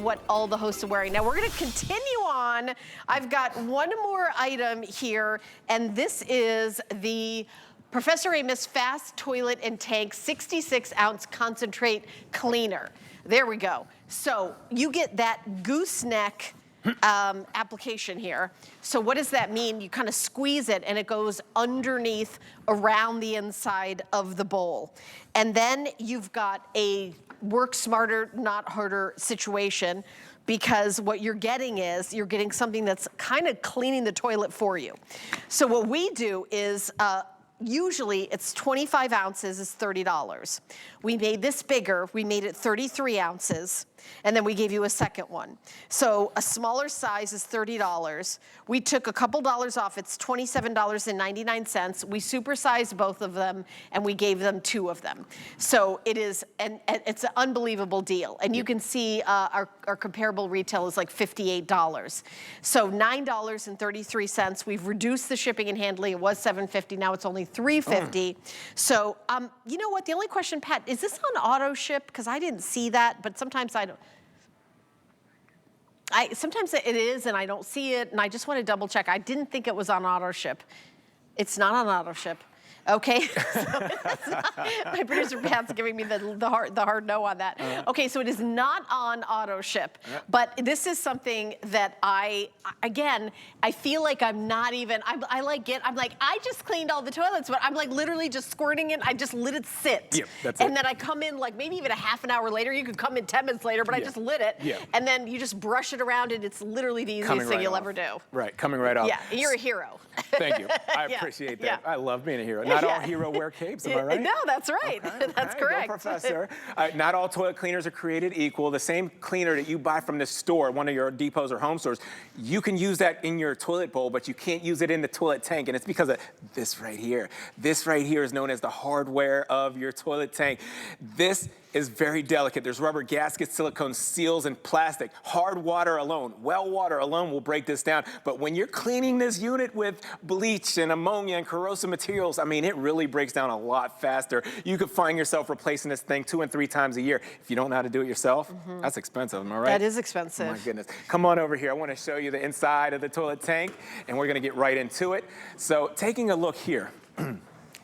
What all the hosts are wearing. Now we're going to continue on. I've got one more item here, and this is the Professor Amos Fast Toilet and Tank 66-ounce concentrate cleaner. There we go. So you get that gooseneck application here. So what does that mean? You kind of squeeze it and it goes underneath around the inside of the bowl. And then you've got a work smarter, not harder situation, because what you're getting is you're getting something that's kind of cleaning the toilet for you. So what we do is usually it's 25 ounces is $30. We made this bigger. We made it 33 ounces. And then we gave you a second one. So a smaller size is $30. We took a couple dollars off. It's $27.99. We supersized both of them, and we gave them 2 of them. So it is, and it's an unbelievable deal. And you can see our comparable retail is like $58. So $9.33. We've reduced the shipping and handling. It was $7.50. Now it's only $3.50. So you know what? The only question, Pat, is this on auto ship? Because I didn't see that, but sometimes I don't. Sometimes it is, and I don't see it, and I just want to double check. I didn't think it was on auto ship. It's not on auto ship. Okay, so my producer Pat's giving me the hard no on that. Okay, so it is not on auto ship, but this is something that I feel like I'm not even, I'm like, I just cleaned all the toilets, but I'm like literally just squirting it. I just let it sit. Yeah, that's and it. then I come in like maybe even a half an hour later. You could come in 10 minutes later, but I just lit it. Yeah. And then you just brush it around, and it's literally the easiest thing you'll ever do. Right, coming right off. Yeah, you're a hero. Thank you. I appreciate that. I love being a hero. Not all heroes wear capes, am I right? No, that's right. Okay, That's correct. Go, Professor. Not all toilet cleaners are created equal. The same cleaner that you buy from the store, one of your depots or home stores, you can use that in your toilet bowl, but you can't use it in the toilet tank, and it's because of this right here. This right here is known as the hardware of your toilet tank. This is very delicate. There's rubber gaskets, silicone seals, and plastic. Hard water alone, well water alone will break this down. But when you're cleaning this unit with bleach and ammonia and corrosive materials, I mean, it really breaks down a lot faster. You could find yourself replacing this thing 2 and 3 times a year. If you don't know how to do it yourself, that's expensive, am I right? That is expensive. Oh my goodness. Come on over here. I want to show you the inside of the toilet tank, and we're gonna get right into it. So taking a look here.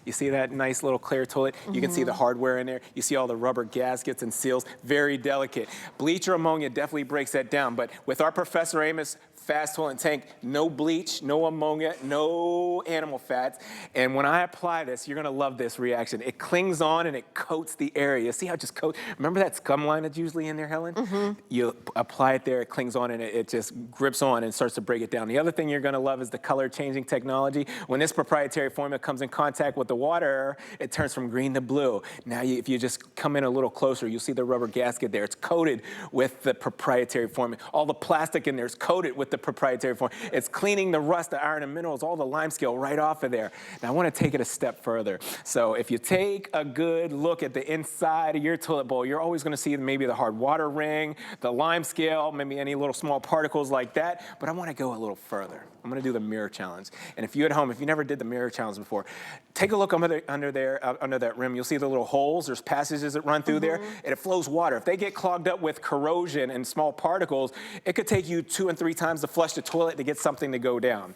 You see that nice little clear toilet? You can see the hardware in there. You see all the rubber gaskets and seals, very delicate. Bleach or ammonia definitely breaks that down, but with our Professor Amos Fast Toilet Tank, no bleach, no ammonia, no animal fats. And when I apply this, you're gonna love this reaction. It clings on and it coats the area. See how it just coats? Remember that scum line that's usually in there, Helen? You apply it there, it clings on, and it just grips on and starts to break it down. The other thing you're gonna love is the color changing technology. When this proprietary formula comes in contact with the water, it turns from green to blue. Now, if you just come in a little closer, you'll see the rubber gasket there. It's coated with the proprietary formula. All the plastic in there is coated with the proprietary formula. It's cleaning the rust, the iron and minerals, all the limescale right off of there. Now, I want to take it a step further. So if you take a good look at the inside of your toilet bowl, you're always going to see maybe the hard water ring, the limescale, maybe any little small particles like that. But I want to go a little further. I'm going to do the mirror challenge. And if you at home, if you never did the mirror challenge before, take a look under that rim. You'll see the little holes. There's passages that run through there, and it flows water. If they get clogged up with corrosion and small particles, it could take you 2 and 3 times to flush the toilet to get something to go down.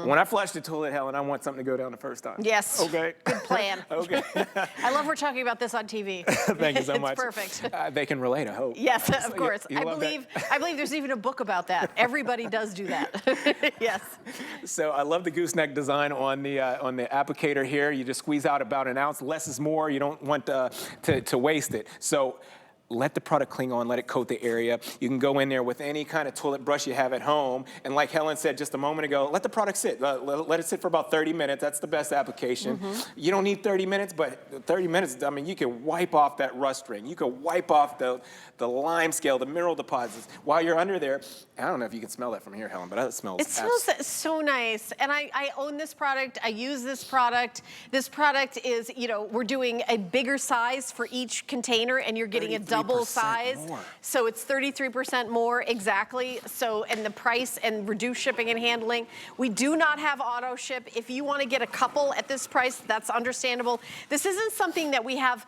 When I flush the toilet, Helen, I want something to go down the first time. Yes. Okay. Good plan. Okay. I love we're talking about this on TV. Thank you so much. It's perfect. They can relate, I hope. Yes, of course. You I love believe there's even a book about that. Everybody does do that. Yes. So I love the gooseneck design on the applicator here. You just squeeze out about an ounce. Less is more. You don't want to waste it. So let the product cling on, let it coat the area. You can go in there with any kind of toilet brush you have at home. And like Helen said just a moment ago, let the product sit. Let it sit for about 30 minutes. That's the best application. You don't need 30 minutes, but 30 minutes, I mean, you can wipe off that rust ring. You can wipe off the lime scale, the mineral deposits. While you're under there, I don't know if you can smell that from here, Helen, but it smells so nice. And I own this product. I use this product. This product is, we're doing a bigger size for each container, and you're getting a double size. More. So it's 33% more, exactly. So, and the price and reduced shipping and handling. We do not have auto ship. If you want to get a couple at this price, that's understandable. This isn't something that we have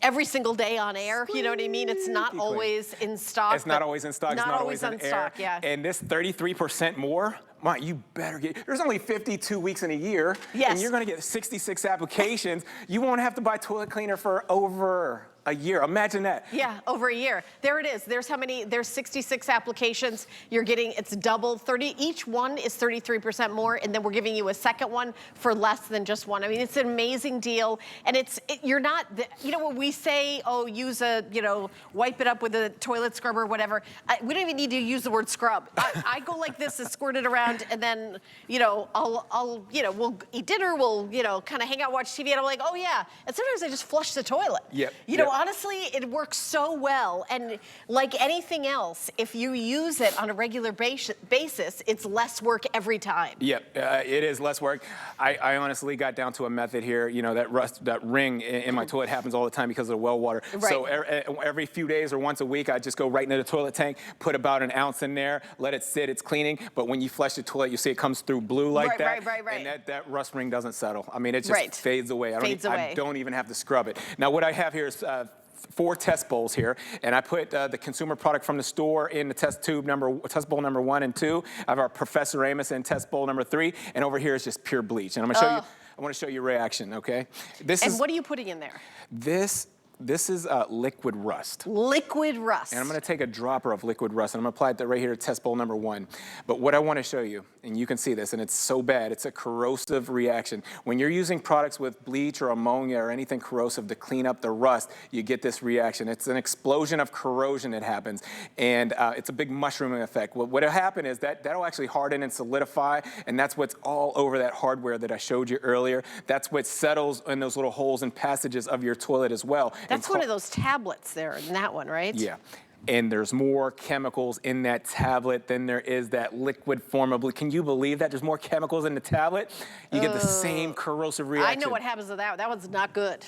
every single day on air, you know what I mean? It's not Squeaky clean. always in stock. It's not always in stock. It's not always in air. Stock, yeah. And this 33% more, you better get, there's only 52 weeks in a year. Yes. And you're gonna get 66 applications. You won't have to buy toilet cleaner for over a year. Imagine that. Yeah, over a year. There it is. There's how many, there's 66 applications. You're getting, it's double, 30, each one is 33% more, and then we're giving you a second one for less than just one. I mean, it's an amazing deal, and you're not, you know, when we say, oh, use a, you know, wipe it up with a toilet scrub or whatever, we don't even need to use the word scrub. I go like this and squirt it around, and then, you know, I'll, you know, we'll eat dinner, we'll, you know, kind of hang out, watch TV, and I'm like, oh yeah, and sometimes I just flush the toilet. Yep. You know, honestly, it works so well. And like anything else, if you use it on a regular basis, it's less work every time. Yep, it is less work. I honestly got down to a method here. You know, that ring in my toilet happens all the time because of the well water. Right. So every few days or once a week, I just go right into the toilet tank, put about an ounce in there, let it sit, it's cleaning. But when you flush the toilet, you see it comes through blue like that. Right. And that rust ring doesn't settle. I mean, it just fades away. I don't even have to scrub it. Now, what I have here is 4 test bowls here, and I put the consumer product from the store in the test bowl number 1 and 2. I have our Professor Amos in test bowl number 3, and over here is just pure bleach. And I'm gonna show you. I want to show you reaction. Okay. What are you putting in there? This is liquid rust. Liquid rust. And I'm going to take a dropper of liquid rust, and I'm going to apply it right here to test bowl number 1. But what I want to show you, and you can see this, and it's so bad, it's a corrosive reaction. When you're using products with bleach or ammonia or anything corrosive to clean up the rust, you get this reaction. It's an explosion of corrosion that happens, and it's a big mushrooming effect. What'll happen is that'll actually harden and solidify, and that's what's all over that hardware that I showed you earlier. That's what settles in those little holes and passages of your toilet as well. That's one of those tablets there in that one, right? Yeah. And there's more chemicals in that tablet than there is that liquid form of bleach. Can you believe that? There's more chemicals in the tablet. You get the same corrosive reaction. I know what happens to that. That one's not good.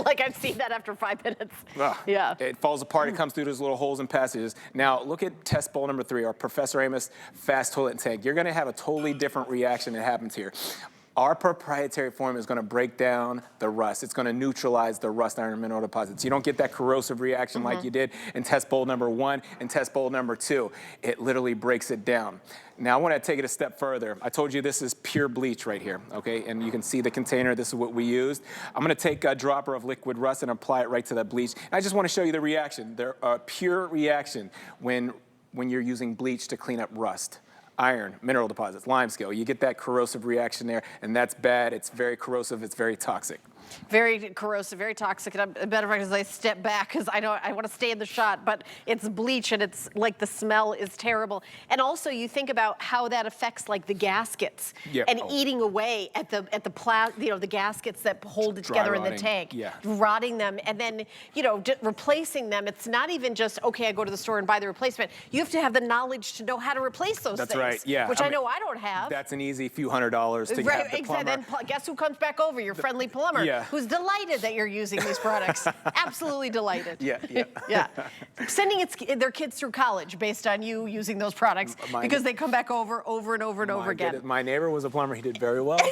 Like I've seen that after 5 minutes. Yeah. It falls apart. It comes through those little holes and passages. Now look at test bowl number 3, our Professor Amos fast toilet tank. You're going to have a totally different reaction that happens here. Our proprietary formula is going to break down the rust. It's going to neutralize the rust iron mineral deposits. You don't get that corrosive reaction like you did in test bowl number 1 and test bowl number 2. It literally breaks it down. Now I want to take it a step further. I told you this is pure bleach right here, okay? And you can see the container. This is what we used. I'm going to take a dropper of liquid rust and apply it right to that bleach. And I just want to show you the reaction. There are pure reaction when you're using bleach to clean up rust. Iron, mineral deposits, limescale. You get that corrosive reaction there, and that's bad. It's very corrosive. It's very toxic. Very corrosive, very toxic. And a matter of fact, as I step back, because I know I want to stay in the shot, but it's bleach and it's like the smell is terrible. And also you think about how that affects like the gaskets and eating away at the gaskets that hold it together in the tank, rotting them, and then replacing them. It's not even just okay, I go to the store and buy the replacement. You have to have the knowledge to know how to replace those things. That's right. Yeah. Which I know I don't have. That's an easy few $100s to get the plumber. Then guess who comes back over? Your friendly plumber. Yeah. Who's delighted that you're using these products. Absolutely delighted. Yeah. Sending their kids through college based on you using those products because they come back over and over again. My neighbor was a plumber. He did very well. I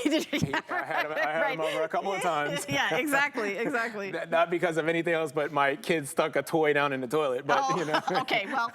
had him over a couple of times. Yeah, exactly. Not because of anything else, but my kid stuck a toy down in the toilet. But Okay, well,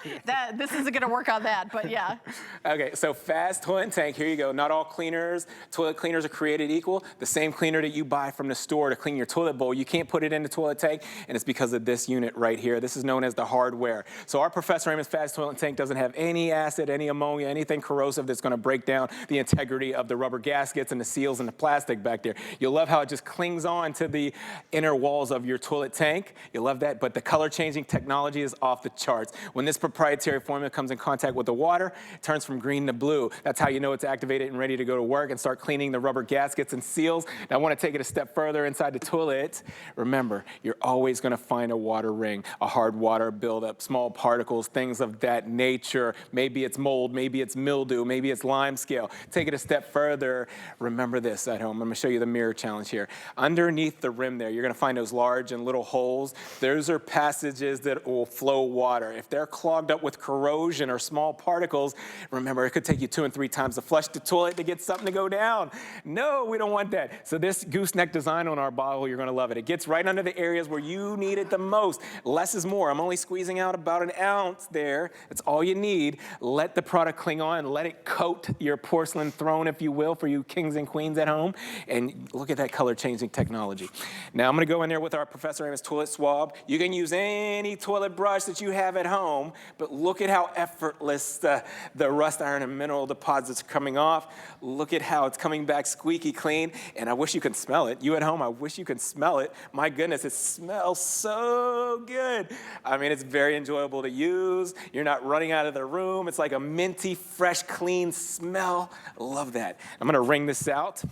this isn't going to work on that, but yeah. Okay, so fast toilet tank. Here you go. Not all toilet cleaners are created equal. The same cleaner that you buy from the store to clean your toilet bowl, you can't put it in the toilet tank, and it's because of this unit right here. This is known as the hardware. So our Professor Amos fast toilet tank doesn't have any acid, any ammonia, anything corrosive that's going to break down the integrity of the rubber gaskets and the seals and the plastic back there. You'll love how it just clings on to the inner walls of your toilet tank. You'll love that, but the color changing technology is off the charts. When this proprietary formula comes in contact with the water, it turns from green to blue. That's how you know it's activated and ready to go to work and start cleaning the rubber gaskets and seals. Now I want to take it a step further inside the toilet. Remember, you're always going to find a water ring, a hard water buildup, small particles, things of that nature. Maybe it's mold, maybe it's mildew, maybe it's limescale. Take it a step further. Remember this at home. I'm going to show you the mirror challenge here. Underneath the rim there, you're going to find those large and little holes. Those are passages that will flow water. If they're clogged up with corrosion or small particles, remember, it could take you 2 and 3 times to flush the toilet to get something to go down. No, we don't want that. So this gooseneck design on on our bottle, you're gonna love it. It gets right under the areas where you need it the most. Less is more. I'm only squeezing out about an ounce there. That's all you need. Let the product cling on, let it coat your porcelain throne, if you will, for you kings and queens at home. And look at that color changing technology. Now I'm gonna go in there with our Professor Amos toilet swab. You can use any toilet brush that you have at home, but look at how effortless the rust iron and mineral deposits are coming off. Look at how it's coming back squeaky clean, and I wish you could smell it. You at home, I wish you could smell it. My goodness, it smells so good. I mean, it's very enjoyable to use. You're not running out of the room. It's like a minty, fresh, clean smell. Love that. I'm gonna wring this out,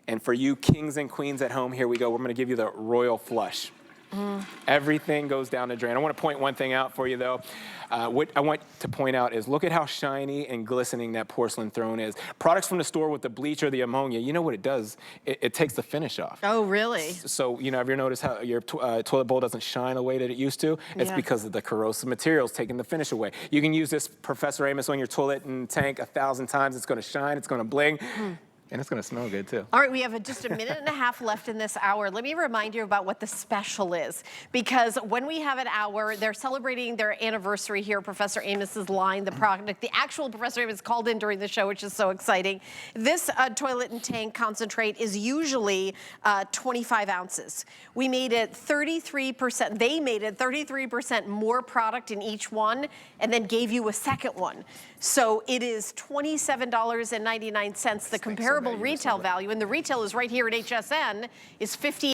and for you kings and queens at home, here we go. We're gonna give you the royal flush. Everything goes down the drain. I want to point one thing out for you, though. What I want to point out is look at how shiny and glistening that porcelain throne is. Products from the store with the bleach or the ammonia, you know what it does? It takes the finish off. Oh, really? So, you know, have you noticed how your toilet bowl doesn't shine the way that it used to? It's because of the corrosive materials taking the finish away. You can use this Professor Amos on your toilet and tank 1,000 times. It's going to shine. It's going to bling. And it's gonna smell good too. All right, we have just a minute and a half left in this hour. Let me remind you about what the special is, because when we have an hour, they're celebrating their anniversary here, Professor Amos's line, the product. The actual Professor Amos called in during the show, which is so exciting. This toilet and tank concentrate is usually 25 ounces. We made it 33%, they made it 33% more product in each one, and then gave you a second one. So it is $27.99. The comparable retail value, and the retail is right here at HSN, is $58.